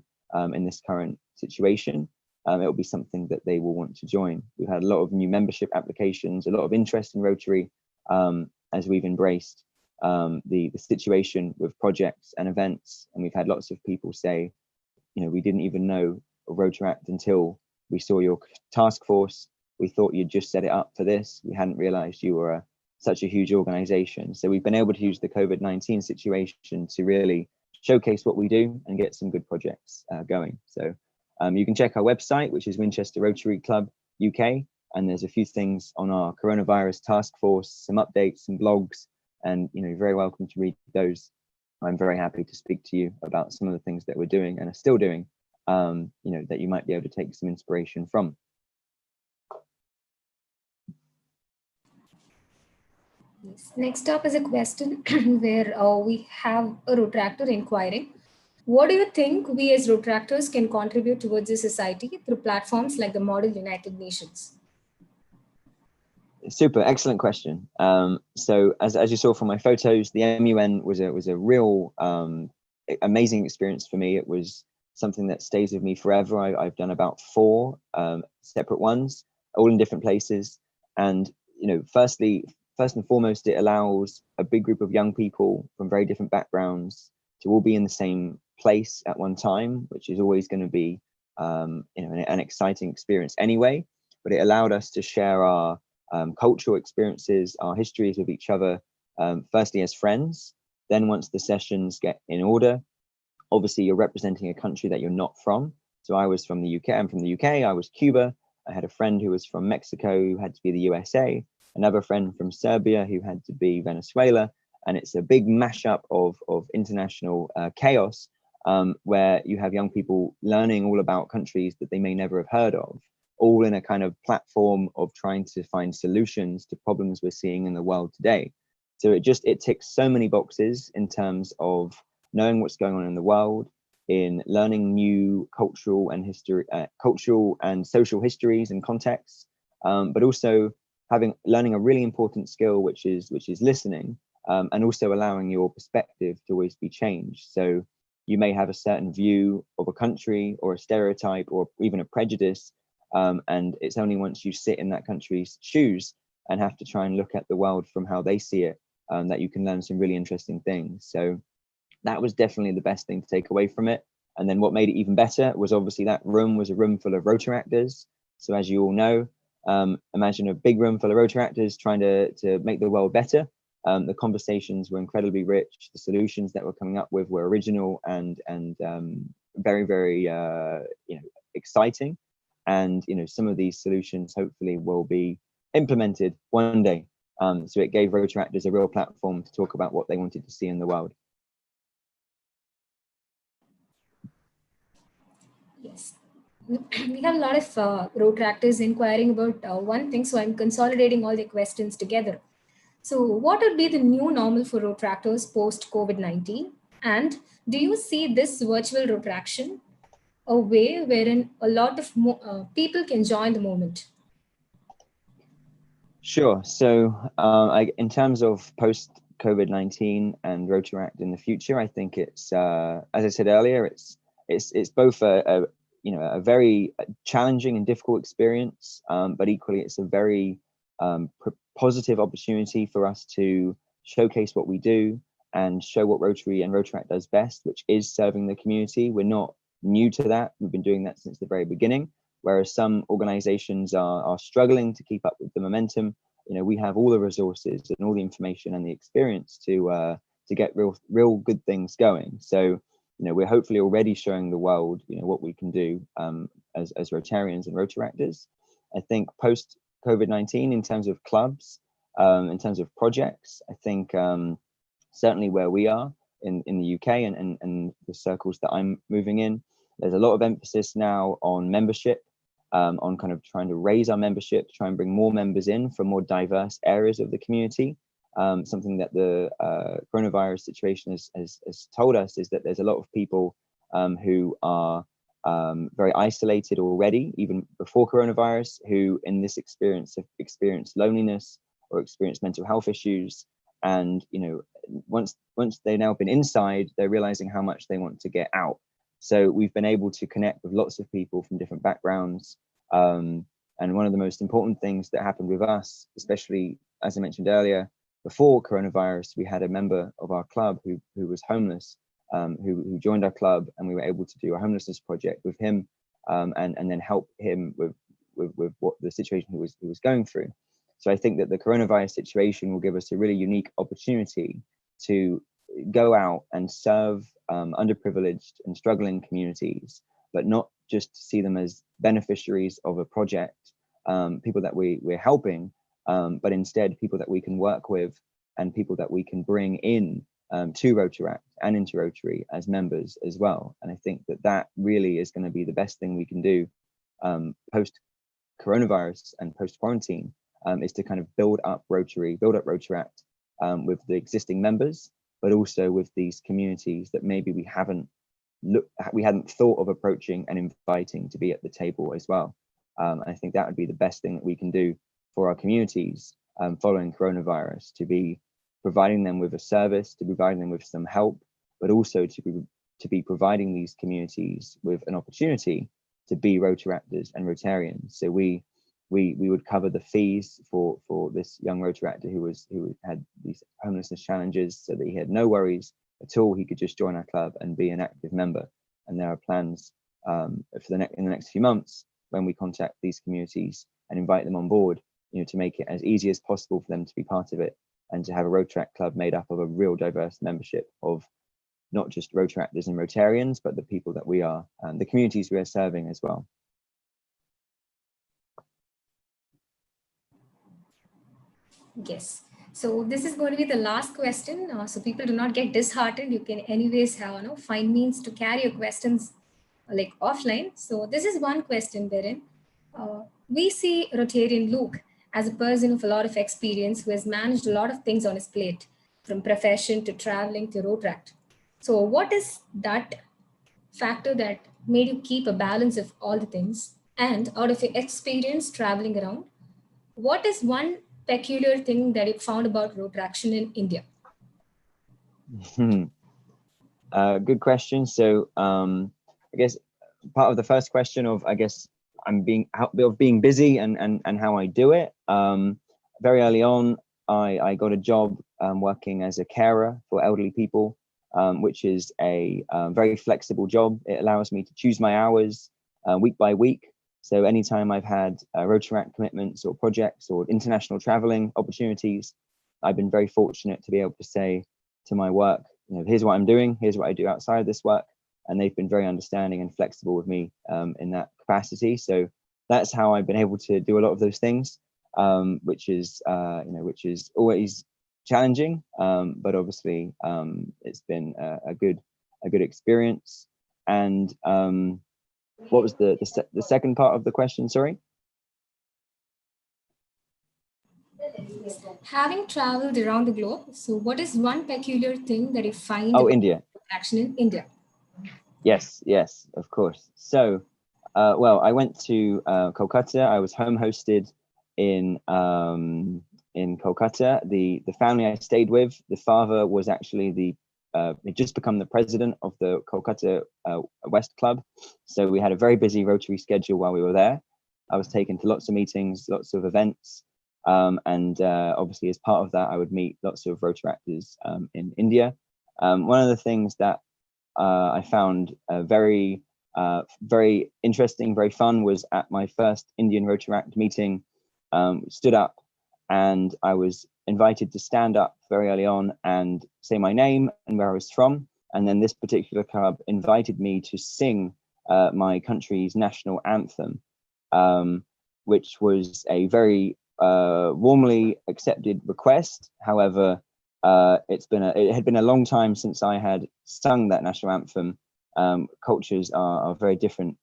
in this current situation, it will be something that they will want to join. We've had a lot of new membership applications, a lot of interest in Rotary as we've embraced the situation with projects and events. And we've had lots of people say, we didn't even know of Rotaract until we saw your task force. We thought you'd just set it up for this. We hadn't realized you were such a huge organization. So we've been able to use the COVID-19 situation to really showcase what we do and get some good projects going. So you can check our website, which is Winchester Rotary Club UK, and there's a few things on our coronavirus task force, some updates, some blogs, and you're very welcome to read those. I'm very happy to speak to you about some of the things that we're doing and are still doing, that you might be able to take some inspiration from. Yes. Next up is a question where we have a Rotaractor inquiring. What do you think we as Rotaractors can contribute towards the society through platforms like the Model United Nations? Super, excellent question. So as you saw from my photos, the MUN was a real amazing experience for me. It was something that stays with me forever. I've done about 4 separate ones, all in different places. And first and foremost, it allows a big group of young people from very different backgrounds to all be in the same place at one time, which is always going to be an exciting experience anyway. But it allowed us to share our cultural experiences, our histories with each other, firstly as friends. Then once the sessions get in order, obviously you're representing a country that you're not from. So I was from the UK, I'm from the UK, I was Cuba. I had a friend who was from Mexico who had to be the USA, another friend from Serbia who had to be Venezuela. And it's a big mashup of international chaos, where you have young people learning all about countries that they may never have heard of, all in a kind of platform of trying to find solutions to problems we're seeing in the world today. So it ticks so many boxes in terms of knowing what's going on in the world, in learning new cultural and social histories and contexts, but also learning a really important skill, which is listening, and also allowing your perspective to always be changed. So you may have a certain view of a country or a stereotype or even a prejudice, and it's only once you sit in that country's shoes and have to try and look at the world from how they see it, that you can learn some really interesting things. So that was definitely the best thing to take away from it. And then what made it even better was obviously that room was a room full of Rotaractors. So as you all know, imagine a big room full of Rotaractors trying to make the world better. The conversations were incredibly rich. The solutions that we're coming up with were original and very, very exciting. And some of these solutions hopefully will be implemented one day. So it gave Rotaractors a real platform to talk about what they wanted to see in the world. Yes. We have a lot of Rotaractors inquiring about one thing, so I'm consolidating all the questions together. So what would be the new normal for Rotaractors post-COVID-19? And do you see this virtual Rotaraction a way wherein a lot of people can join the movement? Sure. So in terms of post-COVID-19 and Rotaract in the future, I think it's, as I said earlier, it's both a very challenging and difficult experience, but equally it's a very positive opportunity for us to showcase what we do and show what Rotary and Rotaract does best, which is serving the community. We're not new to that. We've been doing that since the very beginning. Whereas some organizations are struggling to keep up with the momentum, we have all the resources and all the information and the experience to get real good things going. So, we're hopefully already showing the world, what we can do as Rotarians and Rotaractors. I think post COVID-19, in terms of clubs, in terms of projects, I think certainly where we are in the UK and the circles that I'm moving in, there's a lot of emphasis now on membership. On kind of trying to raise our membership, try and bring more members in from more diverse areas of the community. Something that the coronavirus situation has told us is that there's a lot of people who are very isolated already, even before coronavirus, who in this experience have experienced loneliness or experienced mental health issues. And once they've now been inside, they're realizing how much they want to get out. So we've been able to connect with lots of people from different backgrounds. And one of the most important things that happened with us, especially as I mentioned earlier, before coronavirus, we had a member of our club who was homeless, who joined our club, and we were able to do a homelessness project with him, and then help him with what the situation he was going through. So I think that the coronavirus situation will give us a really unique opportunity to go out and serve underprivileged and struggling communities, but not just see them as beneficiaries of a project, people that we're helping, but instead people that we can work with and people that we can bring in to Rotaract and into Rotary as members as well. And I think that really is going to be the best thing we can do post coronavirus and post quarantine, is to kind of build up Rotary, build up Rotaract with the existing members, but also with these communities that maybe we hadn't thought of approaching and inviting to be at the table as well. I think that would be the best thing that we can do for our communities following coronavirus, to be providing them with a service, to providing them with some help, but also to be providing these communities with an opportunity to be Rotaractors and Rotarians. So we would cover the fees for this young Rotaractor who had these homelessness challenges, so that he had no worries at all. He could just join our club and be an active member. And there are plans in the next few months, when we contact these communities and invite them on board, to make it as easy as possible for them to be part of it, and to have a Rotaract club made up of a real diverse membership of not just Rotaractors and Rotarians, but the people that we are, and the communities we are serving as well. Yes. So this is going to be the last question. So people do not get disheartened. You can anyways have find means to carry your questions like offline. So this is one question wherein we see Rotarian Luke as a person of a lot of experience who has managed a lot of things on his plate, from profession to traveling to Rotaract. So, what is that factor that made you keep a balance of all the things? And out of your experience traveling around, what is one peculiar thing that you found about road traction in India? Good question. So I guess part of the first question of of being busy and how I do it. Very early on, I got a job working as a carer for elderly people, which is a very flexible job. It allows me to choose my hours week by week. So anytime I've had Rotaract commitments or projects or international traveling opportunities, I've been very fortunate to be able to say to my work, here's what I'm doing, here's what I do outside of this work. And they've been very understanding and flexible with me in that capacity. So that's how I've been able to do a lot of those things, which is always challenging, but obviously it's been a good experience. And what was the second part of the question? Sorry. Having traveled around the globe, so what is one peculiar thing that you find Oh, about India. action in India? Yes, of course. So, well, I went to Kolkata. I was home hosted in Kolkata. The family I stayed with, the father was actually had just become the president of the Kolkata West Club. So we had a very busy Rotary schedule while we were there. I was taken to lots of meetings, lots of events. And obviously, as part of that, I would meet lots of Rotaractors in India. One of the things that I found very interesting, very fun was at my first Indian Rotaract meeting, stood up and I was invited to stand up very early on and say my name and where I was from. And then this particular club invited me to sing my country's national anthem, which was a very warmly accepted request. However, it had been a long time since I had sung that national anthem. Cultures are very different,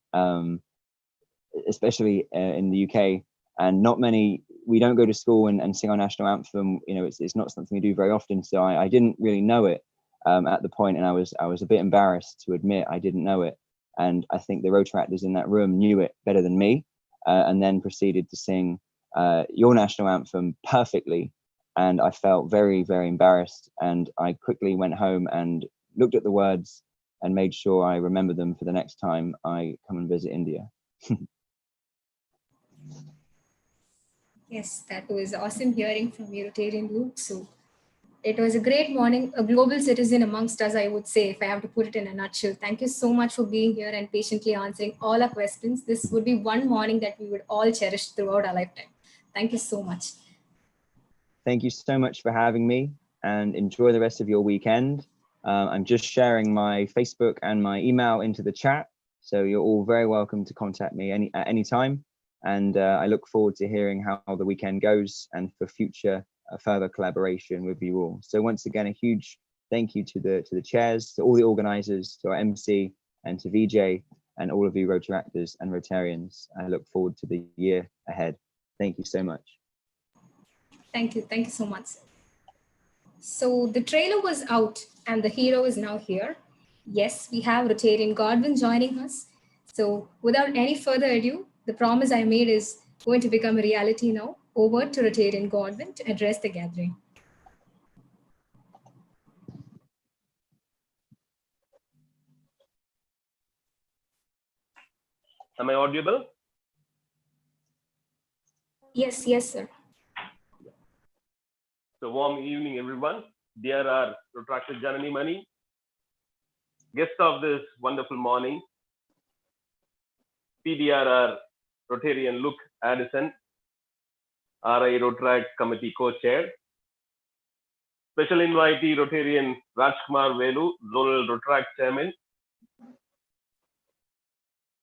especially in the UK, and not many. We don't go to school and sing our national anthem. It's not something we do very often. So I didn't really know it at the point, and I was a bit embarrassed to admit I didn't know it. And I think the Rotaractors in that room knew it better than me, and then proceeded to sing your national anthem perfectly. And I felt very, very embarrassed. And I quickly went home and looked at the words and made sure I remember them for the next time I come and visit India. Yes, that was awesome hearing from you, Rotarian Luke. So it was a great morning, a global citizen amongst us, I would say, if I have to put it in a nutshell. Thank you so much for being here and patiently answering all our questions. This would be one morning that we would all cherish throughout our lifetime. Thank you so much. Thank you so much for having me, and enjoy the rest of your weekend. I'm just sharing my Facebook and my email into the chat, so you're all very welcome to contact me at any time. And I look forward to hearing how the weekend goes and for future further collaboration with you all. So once again, a huge thank you to the chairs, to all the organizers, to our MC, and to VJ, and all of you Rotaractors and Rotarians. I look forward to the year ahead. Thank you so much. Thank you so much. So the trailer was out and the hero is now here. Yes, we have Rotarian Godwin joining us. So without any further ado, the promise I made is going to become a reality now. Over to Rotarian Godwin to address the gathering. Am I audible? Yes, sir. So warm evening, everyone. Dear our Rotaractor Janani Mani, guest of this wonderful morning, PDRR Rotarian Luke Addison, RI Rotaract Committee Co-Chair, Special Invitee Rotarian Rajkumar Velu, Zonal Rotaract Chairman,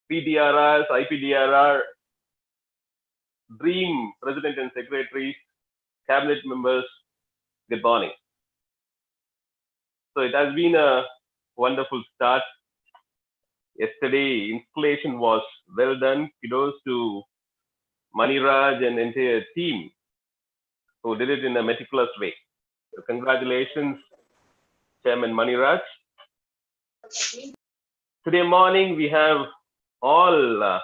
PDRRs, IPDRR, Dream President and Secretaries, Cabinet members, good morning. So it has been a wonderful start. Yesterday, installation was well done. Kudos to Maniraj and entire team who did it in a meticulous way. So congratulations, Chairman Maniraj. Today morning, we have all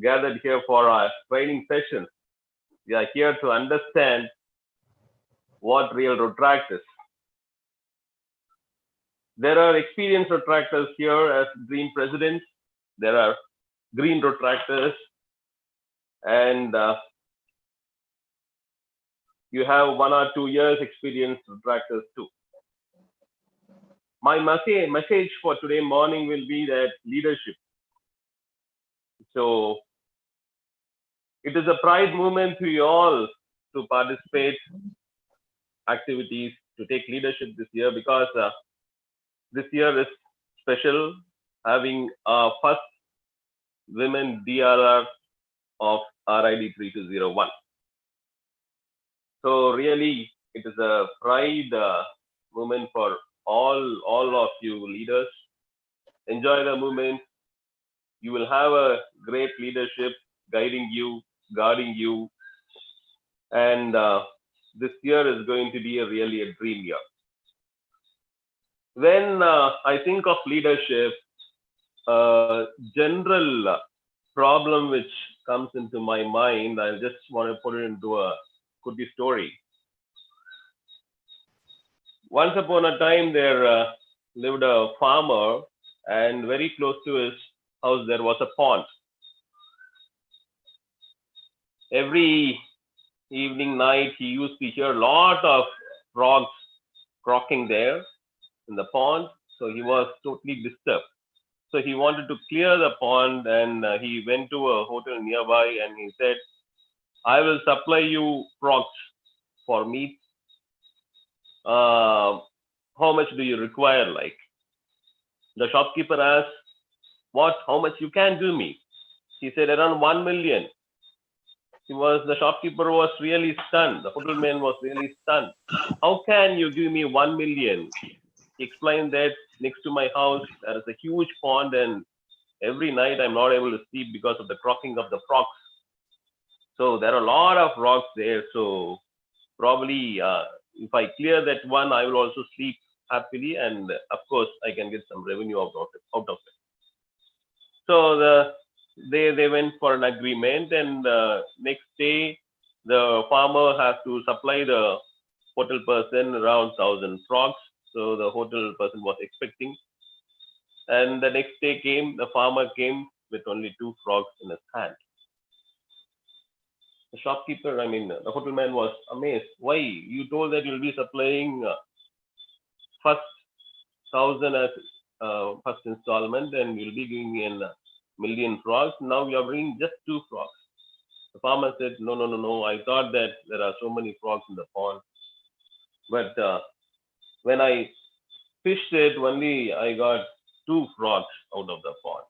gathered here for our training session. We are here to understand what real Rotract is. There are experienced Rotractors here as green presidents. There are green Rotractors, and you have 1 or 2 years experienced Rotractors too. My message for today morning will be that leadership. So it is a pride moment to you all to participate activities, to take leadership this year, because this year is special, having our first women DRR of RID 3201. So really, it is a pride moment for all of you leaders. Enjoy the moment. You will have a great leadership guiding you, guarding you, and this year is going to be really a dream year. When I think of leadership, general problem which comes into my mind, I just want to put it into a could be story. Once upon a time, there lived a farmer, and very close to his house there was a pond. Every evening, night, he used to hear a lot of frogs croaking there in the pond. So he was totally disturbed. So he wanted to clear the pond, and he went to a hotel nearby, and he said, I will supply you frogs for meat. How much do you require? Like, the shopkeeper asked, how much you can do me? He said, around 1 million. The shopkeeper was really stunned. The hotel man was really stunned. How can you give me 1 million? He explained that next to my house, there is a huge pond, and every night I'm not able to sleep because of the croaking of the frogs. So there are a lot of frogs there. So probably if I clear that one, I will also sleep happily, and of course I can get some revenue out of it. So they went for an agreement, and next day the farmer has to supply the hotel person around 1,000 frogs. So the hotel person was expecting, and the next day came, the farmer came with only 2 frogs in his hand. The shopkeeper, the hotel man was amazed. Why? You told that you'll be supplying first 1,000 as first installment, and you'll be giving me a million frogs. Now you are bringing just 2 frogs. The farmer said, no. I thought that there are so many frogs in the pond. But when I fished it, only I got 2 frogs out of the pond.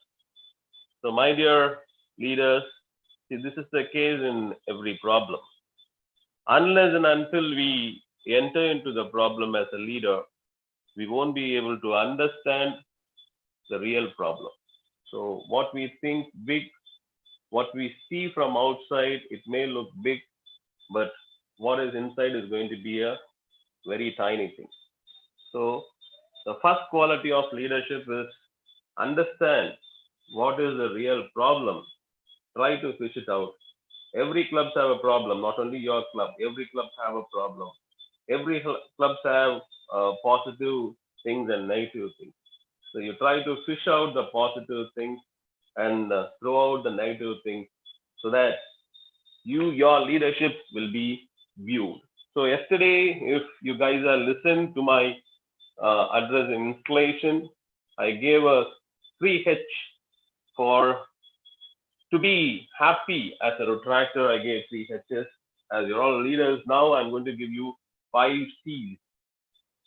So my dear leaders, see, this is the case in every problem. Unless and until we enter into the problem as a leader, we won't be able to understand the real problem. So what we think big, what we see from outside, it may look big, but what is inside is going to be a very tiny thing. So the first quality of leadership is understand what is the real problem. Try to fish it out. Every club have a problem, not only your club. Every club have a problem. Every clubs have positive things and negative things. So you try to fish out the positive things and throw out the negative things, so that your leadership will be viewed. So yesterday, if you guys are listened to my address installation, I gave a 3H for to be happy as a Rotractor. I gave 3 H's. As you're all leaders now, I'm going to give you 5 C's.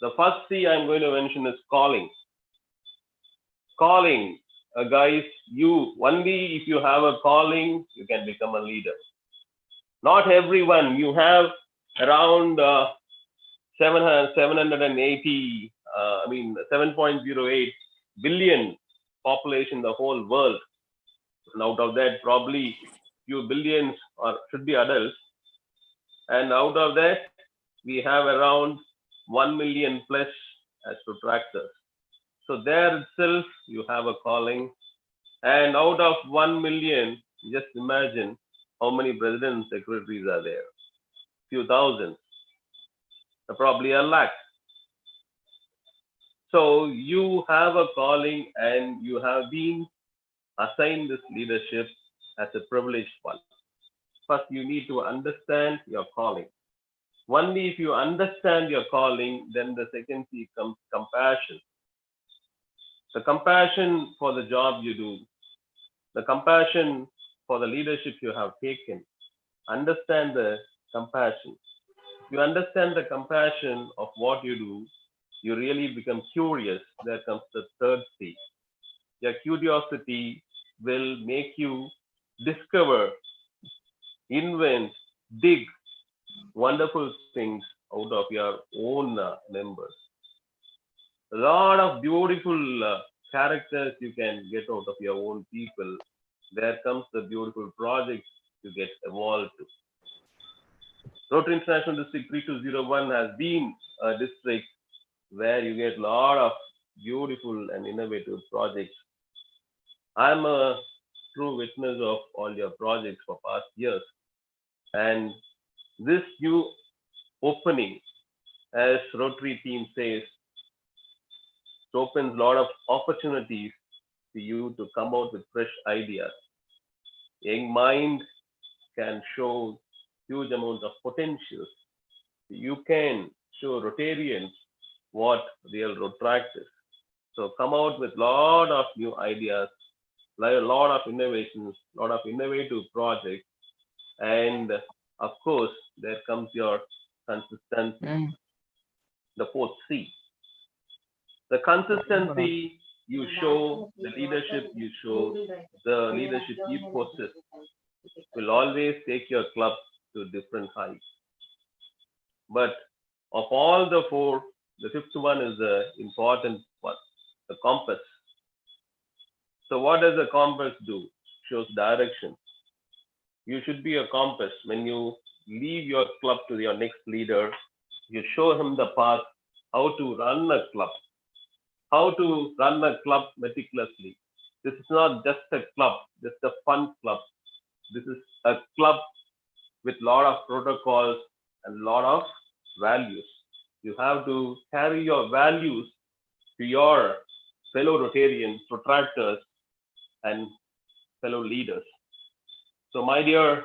The first C I'm going to mention is calling. Calling, guys, you only if you have a calling, you can become a leader. Not everyone. You have around 780, 7.08 billion population in the whole world. And out of that, probably few billions should be adults. And out of that, we have around 1 million plus as protractors. So there itself, you have a calling. And out of 1 million, just imagine how many presidents, secretaries are there. Few thousand, probably a lakh. So you have a calling and you have been assigned this leadership as a privileged one. First, you need to understand your calling. Only if you understand your calling, then the second C comes compassion. The compassion for the job you do, the compassion for the leadership you have taken. Understand the compassion. If you understand the compassion of what you do, you really become curious. There comes the third C. Your curiosity will make you discover, invent, dig wonderful things out of your own members. A lot of beautiful characters you can get out of your own people. There comes the beautiful projects you get evolved to. Rotary International District 3201 has been a district where you get a lot of beautiful and innovative projects. I'm a true witness of all your projects for past years. And this new opening, as Rotary team says, it opens a lot of opportunities for you to come out with fresh ideas. Young mind can show huge amounts of potential. You can show Rotarians what real Rotaract is. So come out with a lot of new ideas, a lot of innovations, a lot of innovative projects. And of course, there comes your consistency, the fourth C. The consistency you show, the leadership you show, the leadership you possess will always take your club to different heights. But of all the four, the fifth one is the important one, the compass. So what does the compass do? Shows direction. You should be a compass. When you leave your club to your next leader, you show him the path, how to run a club, how to run a club meticulously. This is not just a club, just a fun club. This is a club with a lot of protocols and a lot of values. You have to carry your values to your fellow Rotarians, protractors, and fellow leaders. So my dear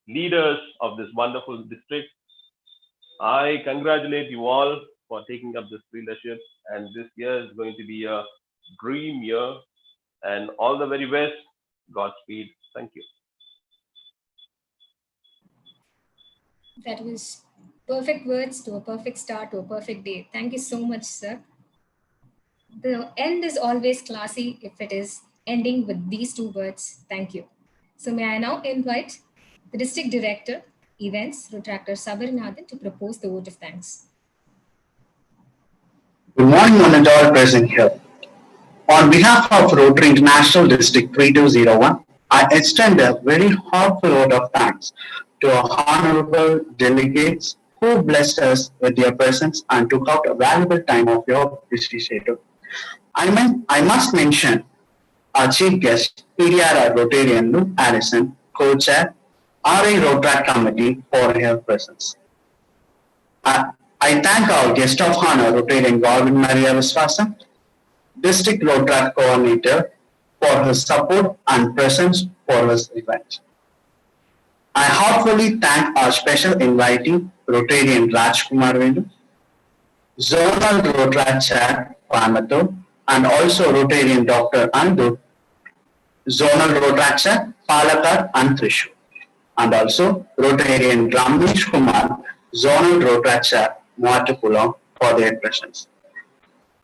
leaders of this wonderful district, I congratulate you all for taking up this leadership, and this year is going to be a dream year, and all the very best. Godspeed. Thank you. That was perfect words to a perfect start to a perfect day. Thank you so much, sir. The end is always classy if it is ending with these two words, thank you. So may I now invite the District Director, Events, Retractor Sabarinathan, to propose the vote of thanks. Good morning, one and all present here. On behalf of Rotary International District 3201, I extend a very heartfelt vote of thanks to our honorable delegates who blessed us with their presence and took out a valuable time of your busy schedule. I must mention our chief guest, PDRR Rotarian Luke Allison, co-chair, RA Rotaract Committee for her presence. I thank our guest of honor, Rotarian Garvin Maria Viswasam, District Rotaract Coordinator, for his support and presence for this event. I heartfully thank our special invitee, Rotarian Rajkumar Venu, Zonal Rotaract Chair, Coimbatore, and also Rotarian Dr. Andu, Zonal Rotaract Chair, Palakkad and Thrissur, and also Rotarian Ramesh Kumar, Zonal Rotaract Chair, Muattupulam, for their presence.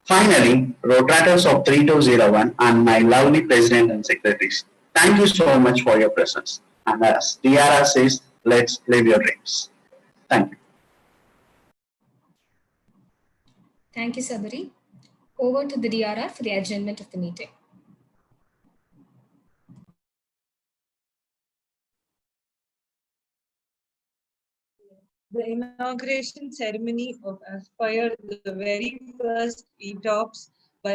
Finally, Rotaractors of 3201 and my lovely President and Secretaries, thank you so much for your presence. And as DRR says, let's live your dreams. Thank you. Thank you, Sabari. Over to the DRR for the adjournment of the meeting. The inauguration ceremony of Aspire, the very first ETOPS